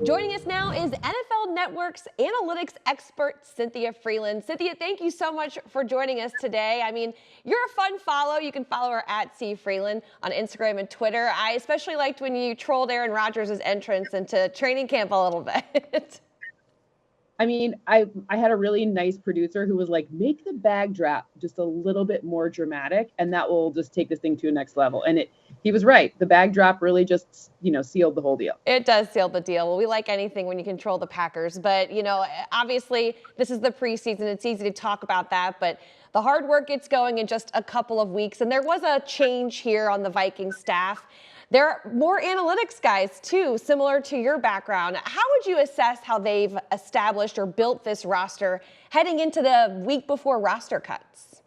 Joining us now is NFL Network's analytics expert, Cynthia Frelund. Cynthia, thank you so much for joining us today. I mean, you're a fun follow. You can follow her at @CFrelund on Instagram and Twitter. I especially liked when you trolled Aaron Rodgers' entrance into training camp a little bit. I mean, I had a really nice producer who was like, make the bag drop just a little bit more dramatic, and that will just take this thing to a next level. And he was right. The bag drop really just, sealed the whole deal. It does seal the deal. Well, we like anything when you control the Packers. But, obviously, this is the preseason. It's easy to talk about that. But the hard work gets going in just a couple of weeks. And there was a change here on the Vikings staff. There are more analytics guys, too, similar to your background. How would you assess how they've established or built this roster heading into the week before roster cuts?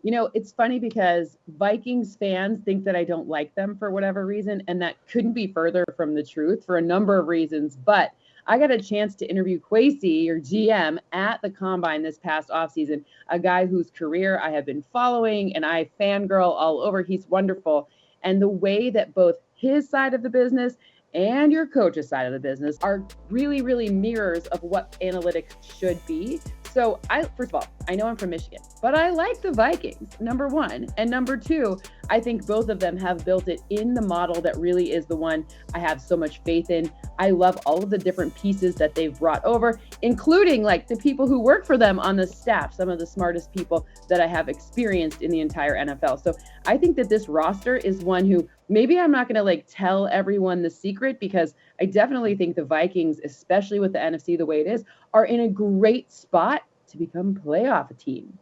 It's funny because Vikings fans think that I don't like them for whatever reason, and that couldn't be further from the truth for a number of reasons. But I got a chance to interview Kwesi, your GM, at the Combine this past offseason, a guy whose career I have been following, and I fangirl all over. He's wonderful. And the way that both his side of the business and your coach's side of the business are really, really mirrors of what analytics should be. So first of all, I know I'm from Michigan, but I like the Vikings, number one. And number two, I think both of them have built it in the model that really is the one I have so much faith in. I love all of the different pieces that they've brought over, including like the people who work for them on the staff, some of the smartest people that I have experienced in the entire NFL. So I think that this roster is one who maybe I'm not going to tell everyone the secret, because I definitely think the Vikings, especially with the NFC the way it is, are in a great spot to become a playoff team.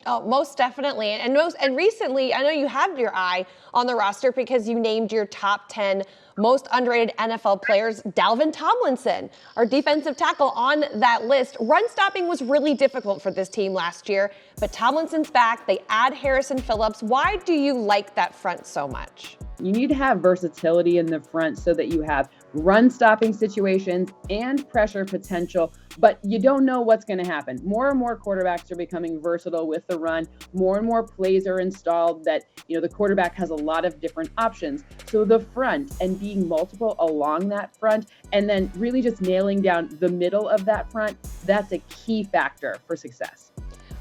Oh, most definitely. And recently, I know you have your eye on the roster because you named your top 10 most underrated NFL players, Dalvin Tomlinson, our defensive tackle, on that list. Run stopping was really difficult for this team last year, but Tomlinson's back. They add Harrison Phillips. Why do you like that front so much? You need to have versatility in the front so that you have run stopping situations and pressure potential, but you don't know what's going to happen. More and more quarterbacks are becoming versatile with the run. More and more plays are installed that, the quarterback has a lot of different options. So the front and being multiple along that front, and then really just nailing down the middle of that front, that's a key factor for success.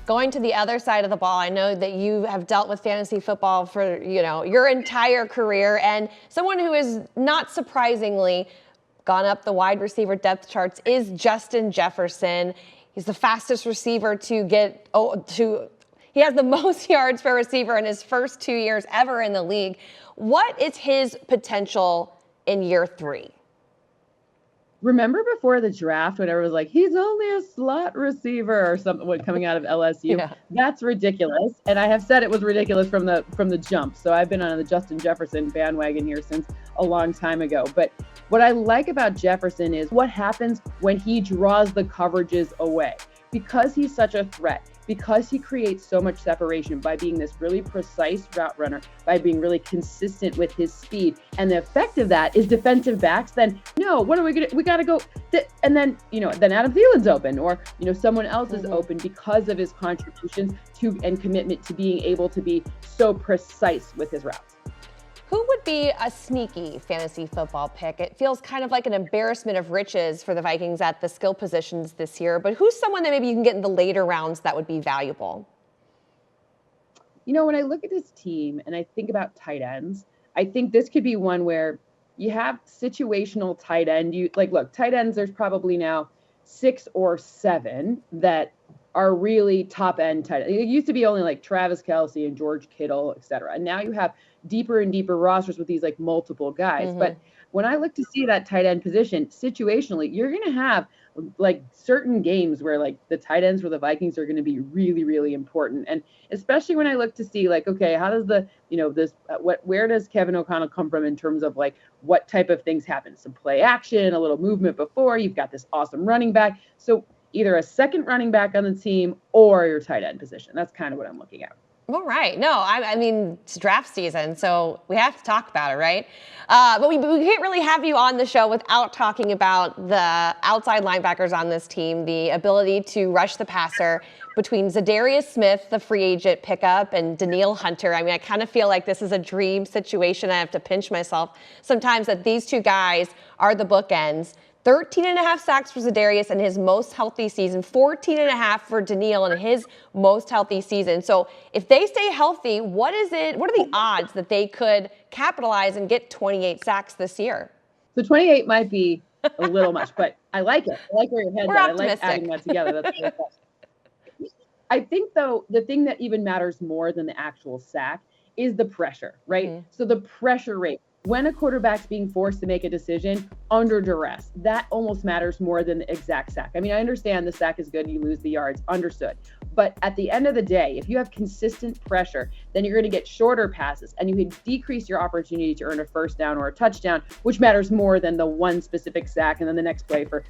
Going to the other side of the ball, I know that you have dealt with fantasy football for, your entire career, and someone who is not surprisingly gone up the wide receiver depth charts is Justin Jefferson. He's the fastest receiver he has the most yards per receiver in his first 2 years ever in the league. What is his potential in year 3? Remember before the draft when everyone was like, he's only a slot receiver or something coming out of LSU? Yeah. That's ridiculous. And I have said it was ridiculous from the jump. So I've been on the Justin Jefferson bandwagon here since a long time ago. But what I like about Jefferson is what happens when he draws the coverages away. Because he's such a threat, because he creates so much separation by being this really precise route runner, by being really consistent with his speed. And the effect of that is defensive backs then, no, what are we going to, we got to go. And then, then Adam Thielen's open, or, someone else is open because of his contributions to and commitment to being able to be so precise with his routes. Who would be a sneaky fantasy football pick? It feels kind of like an embarrassment of riches for the Vikings at the skill positions this year, but who's someone that maybe you can get in the later rounds that would be valuable? When I look at this team and I think about tight ends, I think this could be one where you have situational tight end. Look, tight ends, there's probably now 6 or 7 that are really top end tight ends. It used to be only Travis Kelce and George Kittle, et cetera. And now you have deeper and deeper rosters with these multiple guys. But when I look to see that tight end position situationally, you're going to have certain games where the tight ends for the Vikings are going to be really, really important. And especially when I look to see okay, how does where does Kevin O'Connell come from in terms of what type of things happen? Some play action, a little movement before, you've got this awesome running back. So either a second running back on the team or your tight end position. That's kind of what I'm looking at. All right. No, I mean, it's draft season, so we have to talk about it, right? But we can't really have you on the show without talking about the outside linebackers on this team, the ability to rush the passer between Zadarius Smith, the free agent pickup, and Danielle Hunter. I mean, I kind of feel like this is a dream situation. I have to pinch myself sometimes that these two guys are the bookends. 13.5 sacks for Zadarius in his most healthy season, 14.5 for Danielle in his most healthy season. So if they stay healthy, what are the odds that they could capitalize and get 28 sacks this year? So 28 might be a little much, but I like it. I like where your head's at. I like adding that together. That's really fun. I think, though, the thing that even matters more than the actual sack is the pressure, right? Mm-hmm. So the pressure rate. When a quarterback's being forced to make a decision under duress, that almost matters more than the exact sack. I mean, I understand the sack is good, you lose the yards, understood. But at the end of the day, if you have consistent pressure, then you're going to get shorter passes and you can decrease your opportunity to earn a first down or a touchdown, which matters more than the one specific sack and then the next play for,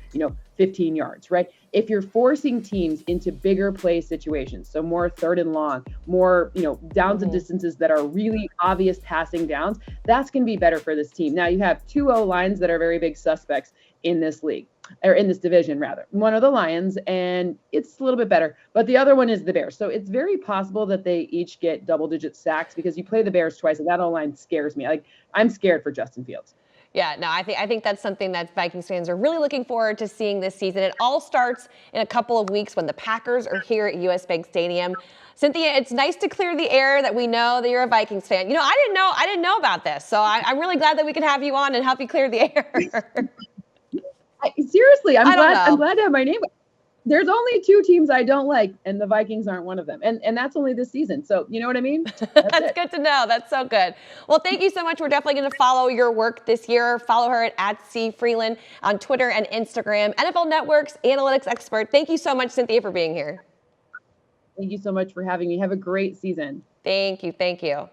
15 yards, right? If you're forcing teams into bigger play situations, so more third and long, more, downs and distances that are really obvious passing downs, that's going to be better for this team. Now you have two O-lines that are very big suspects in this league, or in this division rather. One of the Lions, and it's a little bit better, but the other one is the Bears. So it's very possible that they each get double-digit sacks because you play the Bears twice, and that O-line scares me. Like, I'm scared for Justin Fields. Yeah, no, I think that's something that Vikings fans are really looking forward to seeing this season. It all starts in a couple of weeks when the Packers are here at US Bank Stadium. Cynthia, it's nice to clear the air that we know that you're a Vikings fan. I didn't know about this, so I'm really glad that we can have you on and help you clear the air. Seriously, I'm glad to have my name. There's only two teams I don't like, and the Vikings aren't one of them. And that's only this season. So you know what I mean? That's good to know. That's so good. Well, thank you so much. We're definitely going to follow your work this year. Follow her at C Frelund on Twitter and Instagram. NFL Network's analytics expert. Thank you so much, Cynthia, for being here. Thank you so much for having me. Have a great season. Thank you. Thank you.